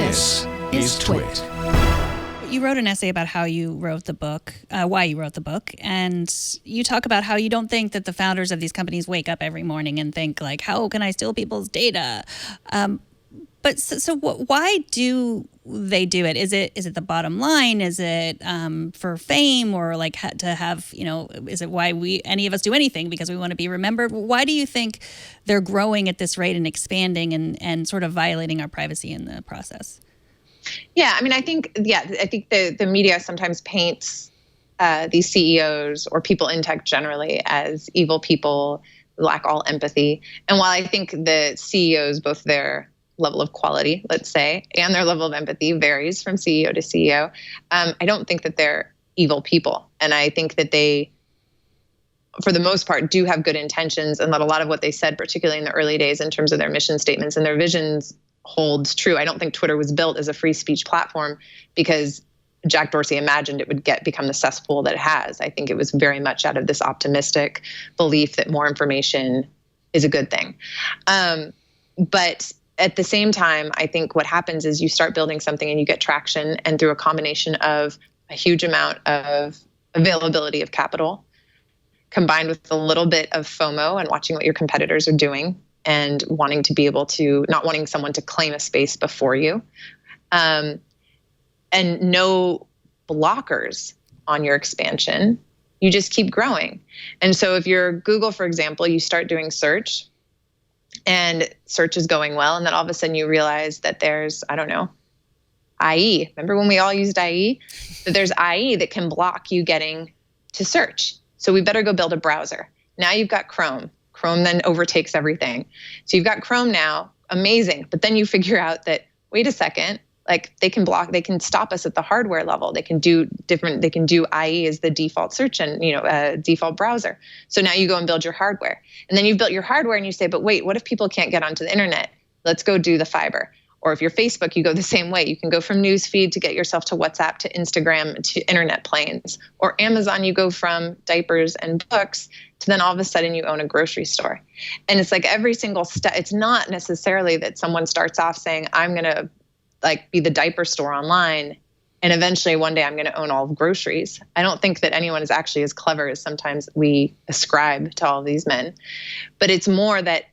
This is TWiT. You wrote an essay about how you wrote the book, why you wrote the book, and you talk about how you don't think that the founders of these companies wake up every morning and think, like, how can I steal people's data? Why do they do it? Is it the bottom line? Is it for fame, or like to have, is it why any of us do anything because we want to be remembered? Why do you think they're growing at this rate and expanding and sort of violating our privacy in the process? Yeah, I mean, I think the media sometimes paints these CEOs or people in tech generally as evil people who lack all empathy. And while I think the CEOs, both their level of quality, let's say, and their level of empathy varies from CEO to CEO, I don't think that they're evil people. And I think that they, for the most part, do have good intentions, and that a lot of what they said, particularly in the early days in terms of their mission statements and their visions, holds true. I don't think Twitter was built as a free speech platform because Jack Dorsey imagined it would become the cesspool that it has. I think it was very much out of this optimistic belief that more information is a good thing. But at the same time, I think what happens is you start building something and you get traction, and through a combination of a huge amount of availability of capital combined with a little bit of FOMO and watching what your competitors are doing, and wanting to be able to, not wanting someone to claim a space before you, and no blockers on your expansion, you just keep growing. And so if you're Google, for example, you start doing search and search is going well, and then all of a sudden you realize that there's, I don't know, IE. Remember when we all used IE? That there's IE that can block you getting to search. So we better go build a browser. Now you've got Chrome. Chrome then overtakes everything. So you've got Chrome now, amazing. But then you figure out that, wait a second, like they can stop us at the hardware level. They can do IE as the default search and, default browser. So now you go and build your hardware. And then you've built your hardware and you say, but wait, what if people can't get onto the internet? Let's go do the fiber. Or if you're Facebook, you go the same way. You can go from newsfeed to get yourself to WhatsApp, to Instagram, to internet planes. Or Amazon, you go from diapers and books to then all of a sudden you own a grocery store. And it's like every single step, it's not necessarily that someone starts off saying, I'm going to be the diaper store online, and eventually one day I'm going to own all of groceries. I don't think that anyone is actually as clever as sometimes we ascribe to all of these men. But it's more that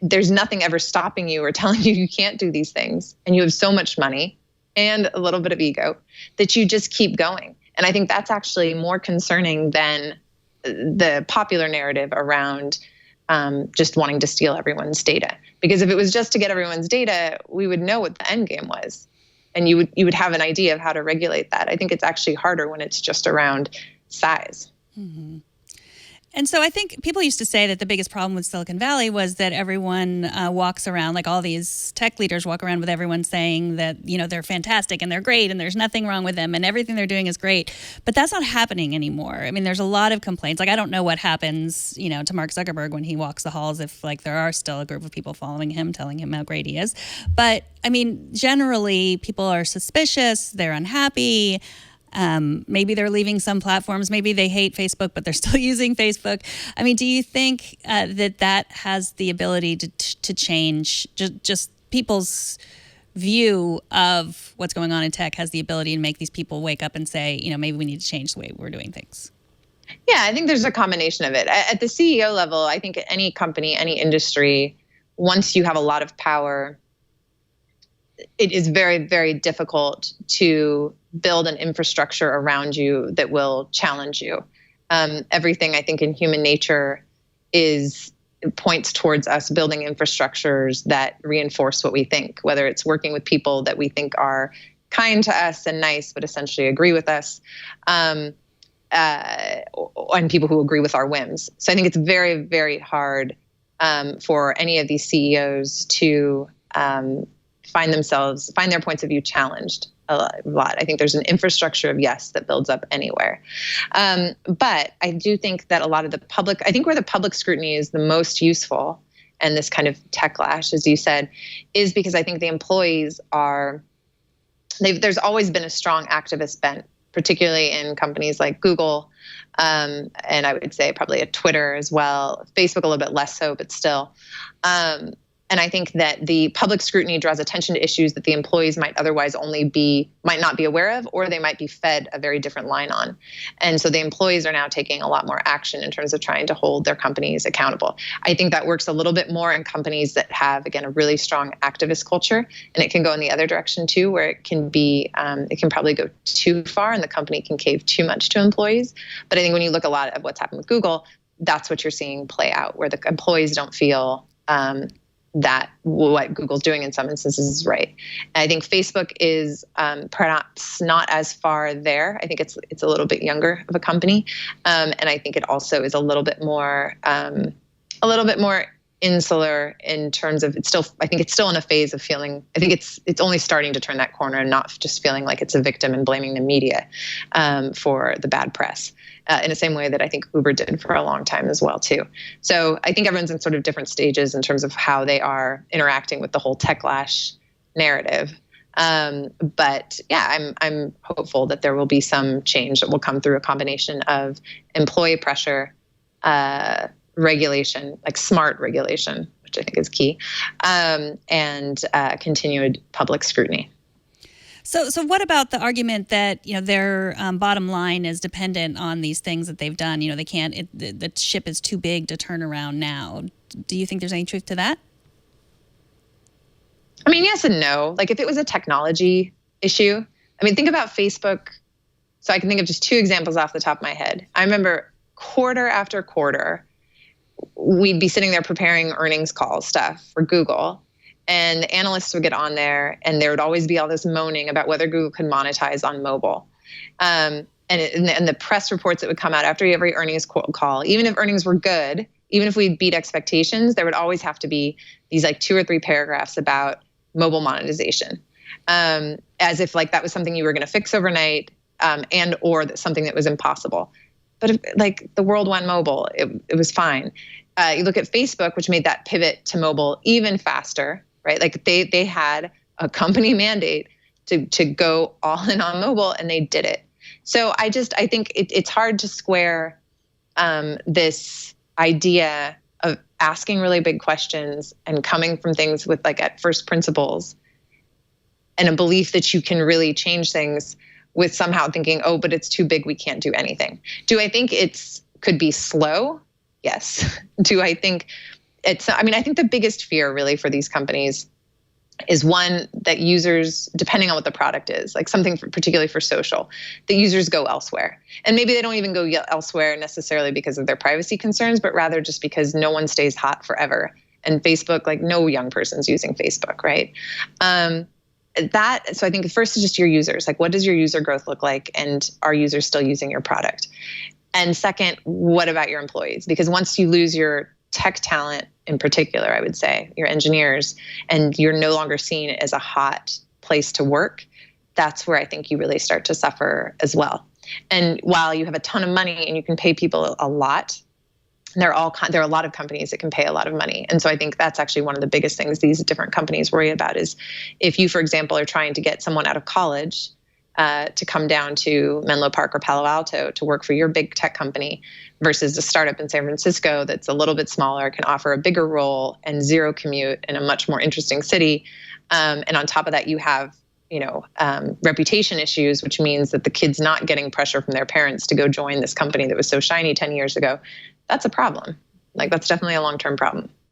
there's nothing ever stopping you or telling you you can't do these things. And you have so much money and a little bit of ego that you just keep going. And I think that's actually more concerning than the popular narrative around just wanting to steal everyone's data. Because if it was just to get everyone's data, we would know what the end game was. And you would have an idea of how to regulate that. I think it's actually harder when it's just around size. Mm-hmm. And so I think people used to say that the biggest problem with Silicon Valley was that everyone walks around, like all these tech leaders walk around with everyone saying that, they're fantastic and they're great and there's nothing wrong with them and everything they're doing is great. But that's not happening anymore. I mean, there's a lot of complaints. Like, I don't know what happens, to Mark Zuckerberg when he walks the halls, if there are still a group of people following him, telling him how great he is. But I mean, generally people are suspicious, they're unhappy. Maybe they're leaving some platforms. Maybe they hate Facebook, but they're still using Facebook. I mean, do you think that has the ability to change just people's view of what's going on in tech, has the ability to make these people wake up and say, maybe we need to change the way we're doing things? Yeah, I think there's a combination of it. At the CEO level, I think any company, any industry, once you have a lot of power, it is very, very difficult to build an infrastructure around you that will challenge you. Everything, I think, in human nature points towards us building infrastructures that reinforce what we think, whether it's working with people that we think are kind to us and nice, but essentially agree with us, and people who agree with our whims. So I think it's very, very hard for any of these CEOs to find their points of view challenged a lot. I think there's an infrastructure of yes that builds up anywhere. But I do think that where the public scrutiny is the most useful, and this kind of techlash, as you said, is because I think the employees there's always been a strong activist bent, particularly in companies like Google, and I would say probably at Twitter as well, Facebook a little bit less so, but still. And I think that the public scrutiny draws attention to issues that the employees might otherwise might not be aware of, or they might be fed a very different line on. And so the employees are now taking a lot more action in terms of trying to hold their companies accountable. I think that works a little bit more in companies that have, again, a really strong activist culture, and it can go in the other direction too, where it can probably go too far and the company can cave too much to employees. But I think when you look a lot at what's happened with Google, that's what you're seeing play out, where the employees don't feel that what Google's doing in some instances is right. And I think Facebook is perhaps not as far there. I think it's a little bit younger of a company, and I think it also is a little bit more insular in terms of I think it's still in a phase of feeling. I think it's only starting to turn that corner and not just feeling like it's a victim and blaming the media for the bad press. In the same way that I think Uber did for a long time as well too. So I think everyone's in sort of different stages in terms of how they are interacting with the whole techlash narrative. But yeah, I'm hopeful that there will be some change that will come through a combination of employee pressure, regulation, like smart regulation, which I think is key, and continued public scrutiny. So what about the argument that, their bottom line is dependent on these things that they've done? They can't, the ship is too big to turn around now. Do you think there's any truth to that? I mean, yes and no. Like if it was a technology issue, think about Facebook. So I can think of just two examples off the top of my head. I remember quarter after quarter, we'd be sitting there preparing earnings call stuff for Google. And the analysts would get on there, and there would always be all this moaning about whether Google could monetize on mobile. And the press reports that would come out after every earnings call, even if earnings were good, even if we beat expectations, there would always have to be these like 2 or 3 paragraphs about mobile monetization, as if like that was something you were going to fix overnight, and or something that was impossible. But if, like the world went mobile, it was fine. You look at Facebook, which made that pivot to mobile even faster. Right, like they had a company mandate to go all in on mobile, and they did it. So I think it's hard to square this idea of asking really big questions and coming from things with like at first principles and a belief that you can really change things with somehow thinking, oh, but it's too big, we can't do anything. Do I think could be slow? Yes. Do I think I think the biggest fear really for these companies is one that users, depending on what the product is, like something particularly for social, the users go elsewhere. And maybe they don't even go elsewhere necessarily because of their privacy concerns, but rather just because no one stays hot forever. And Facebook, like no young person's using Facebook, right? So I think first is just your users. Like what does your user growth look like? And are users still using your product? And second, what about your employees? Because once you lose your tech talent in particular, I would say, your engineers, and you're no longer seen as a hot place to work, that's where I think you really start to suffer as well. And while you have a ton of money and you can pay people a lot, there are a lot of companies that can pay a lot of money. And so I think that's actually one of the biggest things these different companies worry about is if you, for example, are trying to get someone out of college to come down to Menlo Park or Palo Alto to work for your big tech company versus a startup in San Francisco that's a little bit smaller, can offer a bigger role and zero commute in a much more interesting city. And on top of that, you have, reputation issues, which means that the kid's not getting pressure from their parents to go join this company that was so shiny 10 years ago. That's a problem. Like that's definitely a long-term problem.